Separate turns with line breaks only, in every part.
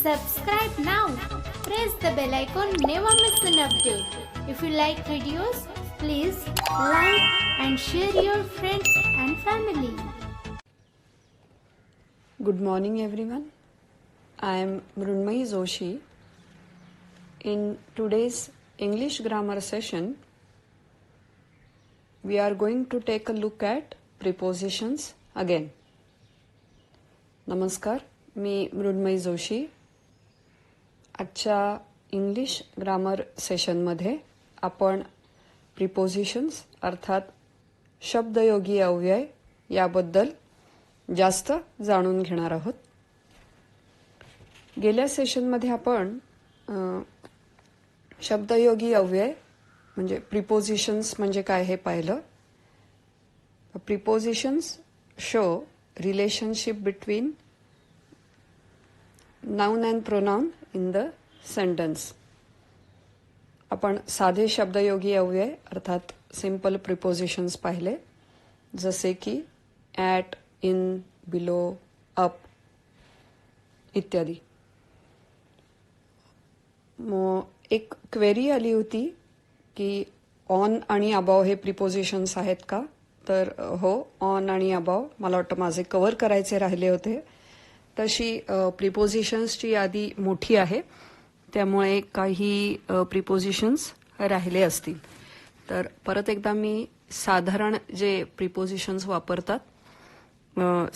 Subscribe now. Press the bell icon. Never miss an update. If you like videos, please like and share your friends and family.
Good morning everyone. I am Mrunmayee Joshi. In today's English grammar session, we are going to take a look at prepositions again. नमस्कार, मी मृण्मयी जोशी. आजच्या English grammar सेशनमध्ये आपण prepositions अर्थात शब्दयोगी अव्यय याबद्दल जास्त जाणून घेणार आहोत. गेल्या सेशनमध्ये आपण शब्दयोगी अव्यय म्हणजे प्रिपोजिशन्स म्हणजे काय हे पाहिलं. Prepositions show relationship between noun and pronoun in the sentence. आपण साधे शब्दयोगी अव्यय अर्थात सिंपल प्रिपोजिशन्स पाहिले, जसे की ॲट, इन, बिलो, अप इत्यादी. मग एक क्वेरी आली होती की ऑन आणि अबाव हे प्रिपोजिशन्स आहेत का. तर हो, ऑन आणि अबाव मला वाटतं माझे कव्हर करायचे राहिले होते. तशी प्रिपोजिशन्सची यादी मोठी आहे, त्यामुळे काही प्रिपोजिशन्स राहिले असतील. तर परत एकदा मी साधारण जे प्रिपोजिशन्स वापरतात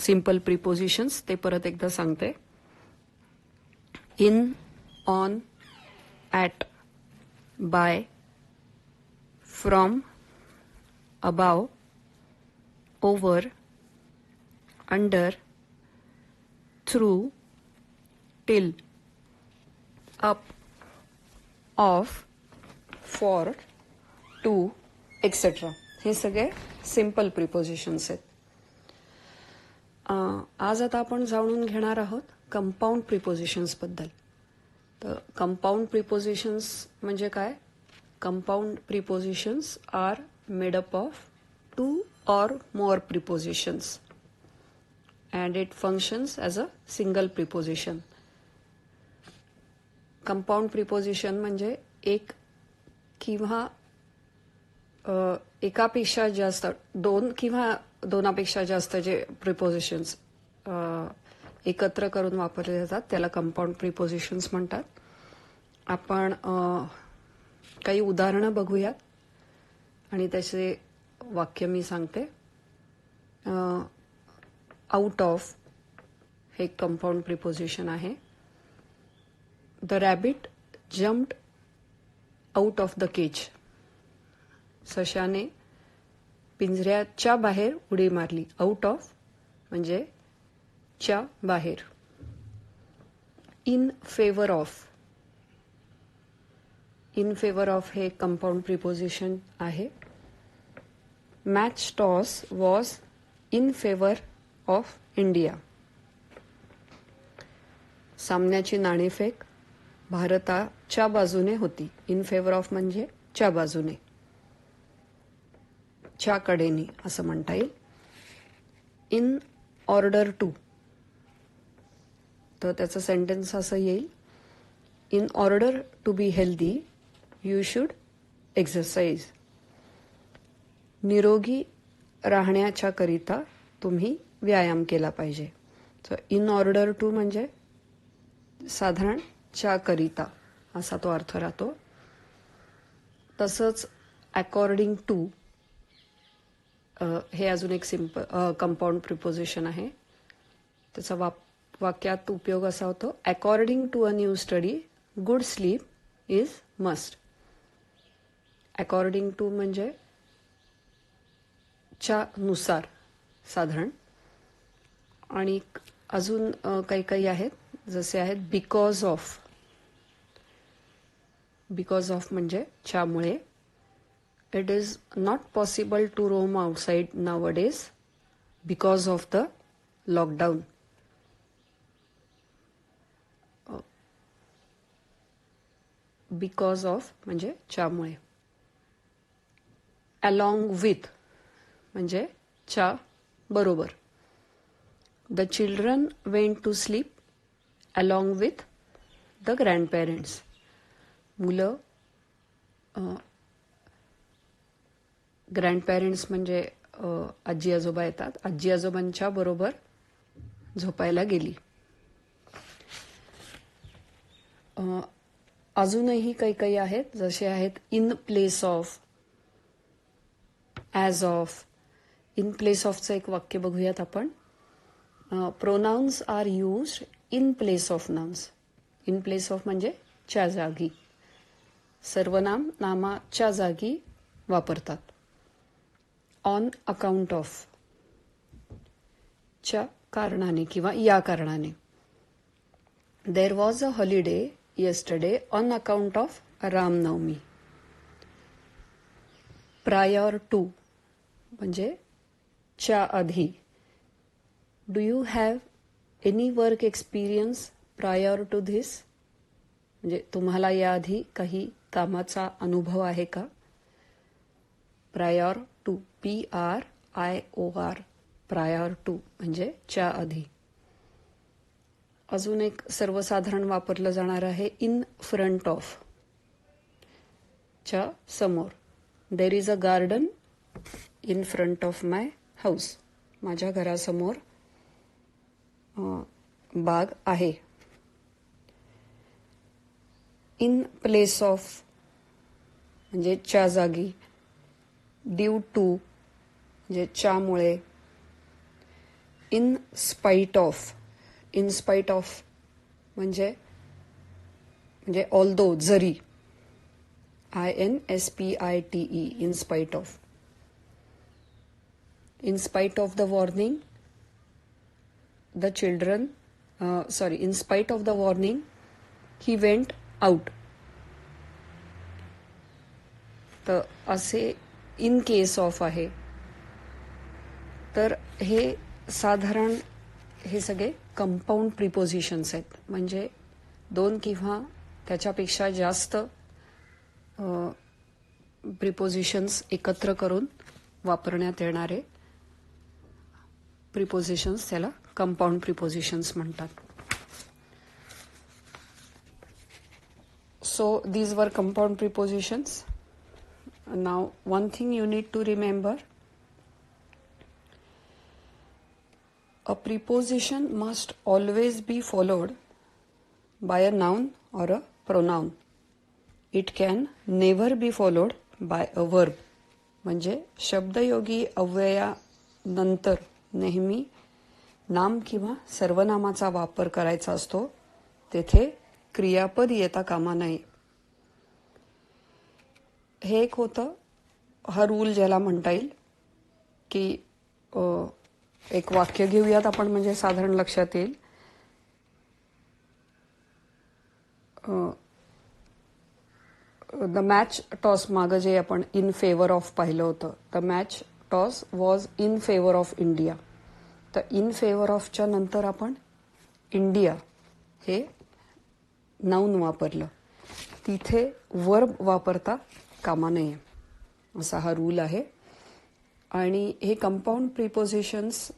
सिंपल प्रिपोजिशन्स ते परत एकदा सांगते. In, on, at, by, from, above, over, under, through, till, up, off, for, to, etc. हे सगळे सिंपल प्रिपोजिशन्स आहेत. आज आता आपण जाणून घेणार आहोत कंपाऊंड प्रिपोजिशन्स बद्दल. तर कंपाऊंड प्रिपोजिशन्स म्हणजे काय. Compound prepositions are made up of two or more prepositions and it functions as a single preposition. Compound preposition म्हणजे एक किंवा एकापेक्षा जास्त, दोन किंवा दोनापेक्षा जास्त जे प्रिपोजिशन्स एकत्र करून वापरले जातात त्याला कंपाऊंड प्रिपोजिशन्स म्हणतात. आपण काही उदाहरणं बघूयात आणि त्याचे वाक्य मी सांगते. आउट ऑफ हे कंपाऊंड प्रिपोजिशन आहे. The rabbit jumped out of the cage. सशाने पिंजऱ्याच्या बाहेर उडी मारली. आउट ऑफ म्हणजे च्या बाहेर. In favour of. In favour of हे कंपाऊंड प्रिपोजिशन आहे. Match toss was in favor of India. सामन्याची नाणेफेक भारताच्या बाजूने होती. इन फेवर ऑफ म्हणजे च्या बाजूने, च्या कडेने असं म्हणता येईल. इन ऑर्डर टू, तर त्याचं सेंटेन्स असं येईल. In order to be healthy you should exercise. निरोगी राहण्याच्या करिता तुम्ही व्यायाम केला पाहिजे. तर इन ऑर्डर टू म्हणजे साधारण च्या करिता असा तो अर्थ राहतो. तसंच अकॉर्डिंग टू हे अजून एक सिंपल कंपाऊंड प्रिपोजिशन आहे. त्याचा वाक्यात उपयोग असा होतो. According to a new study good sleep is must. According to म्हणजे च्या नुसार साधारण. आणि अजून काही काही आहेत, जसे आहेत बिकॉज ऑफ. बिकॉज ऑफ म्हणजे च्यामुळे. It is not possible to roam outside now days because of the lockdown. Because of म्हणजे च्यामुळे. अलॉंग विथ म्हणजे च्या बरोबर. The children went to sleep along with the grandparents. मुलं ग्रँडपेरेंट्स म्हणजे आजी आजोबा येतात. आजी आजोबांच्या बरोबर झोपायला गेली. अजूनही काही काही आहेत, जसे आहेत in place of, as of. In place ऑफचं एक वाक्य बघूयात आपण. Pronouns are used in place of nouns. In place of म्हणजे च्या जागी. सर्वनाम नामाच्या जागी वापरतात. ऑन अकाउंट ऑफ, च्या कारणाने किंवा या कारणाने. There was a holiday yesterday on account of Ramnavami. Prior to म्हणजे च्या आधी. Do you have any work experience prior to this, म्हणजे तुम्हाला याआधी काही कामाचा अनुभव आहे का. Prior to, PRIOR, prior to म्हणजे च्या आधी. अजून एक सर्वसाधारण वापरलं जाणार आहे इन फ्रंट ऑफ, च्या समोर. There is a garden in front of my house. माझ्या घरासमोर बाग आहे. इन प्लेस ऑफ म्हणजे च्या जागी. ड्यू टू म्हणजे च्यामुळे. In spite of, in spite of म्हणजे ऑल्दो, जरी. INSPITE, in spite of. In spite of the warning the children, in spite of the warning he went out. तर असे in case of आहे. तर हे साधारण हे सगळे कंपाऊंड प्रिपोजिशन्स आहेत, म्हणजे दोन किंवा त्याच्यापेक्षा जास्त प्रिपोजिशन्स एकत्र करून वापरण्यात येणारे प्रिपोजिशन्स, त्याला कंपाऊंड प्रिपोजिशन्स म्हणतात. So these were compound prepositions. Now one thing you need to remember. A preposition must always be followed by a noun or a pronoun. It can never be followed by a verb. म्हणजे शब्दयोगी अव्ययानंतर नेहमी नाम किंवा सर्वनामाचा वापर करायचा असतो. तेथे क्रियापद येता कामा नये. हे एक होतं, हा रूल ज्याला म्हणता येईल, की एक वाक्य घेऊयात आपण, म्हणजे साधारण लक्षात येईल. द मॅच टॉस मागं जे आपण इन फेवर ऑफ पाहिलं होतं, the match toss was in favour of India. तर इन फेवर ऑफच्या नंतर आपण इंडिया हे नाऊन वापरलं. तिथे वर्ब वापरता कामा नये, असा हा रूल आहे. आणि हे compound prepositions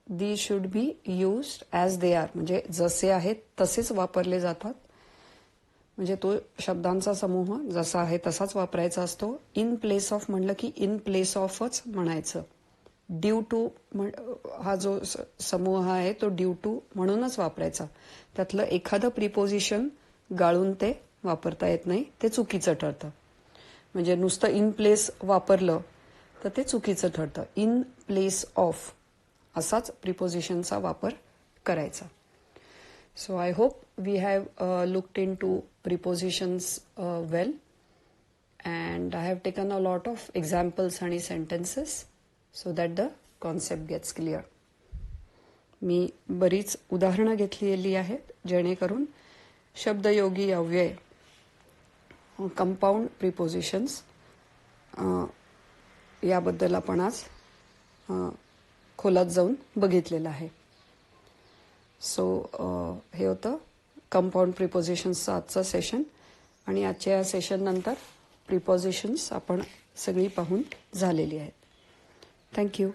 they should be used as they are, म्हणजे जसे आहेत तसेच वापरले जातात. म्हणजे तो शब्दांचा समूह जसा आहे तसाच वापरायचा असतो. इन प्लेस ऑफ म्हणलं की इन प्लेस ऑफच म्हणायचं. ड्यू टू हा जो समूह आहे तो ड्यू टू म्हणूनच वापरायचा. त्यातलं एखादं प्रिपोजिशन गाळून ते वापरता येत नाही, ते चुकीचं ठरतं. म्हणजे नुसतं इन प्लेस वापरलं तर ते चुकीचं ठरतं. इन प्लेस ऑफ असाच प्रिपोजिशनचा वापर करायचा. So I hope we have looked in to prepositions well, and I have taken a lot of examples आणि sentences so that the concept gets clear. मी बरीच उदाहरणं घेतलेली आहेत जेणेकरून शब्दयोगी अव्यय, कंपाऊंड प्रिपोजिशन्स याबद्दल आपण आज खोलात जाऊन बघितलेलं आहे. सो हे होतं कंपाऊंड प्रिपोजिशन्सचं आजचं सेशन. आणि आजच्या या सेशननंतर प्रिपोजिशन्स आपण सगळी पाहून झालेली आहेत. थँक्यू.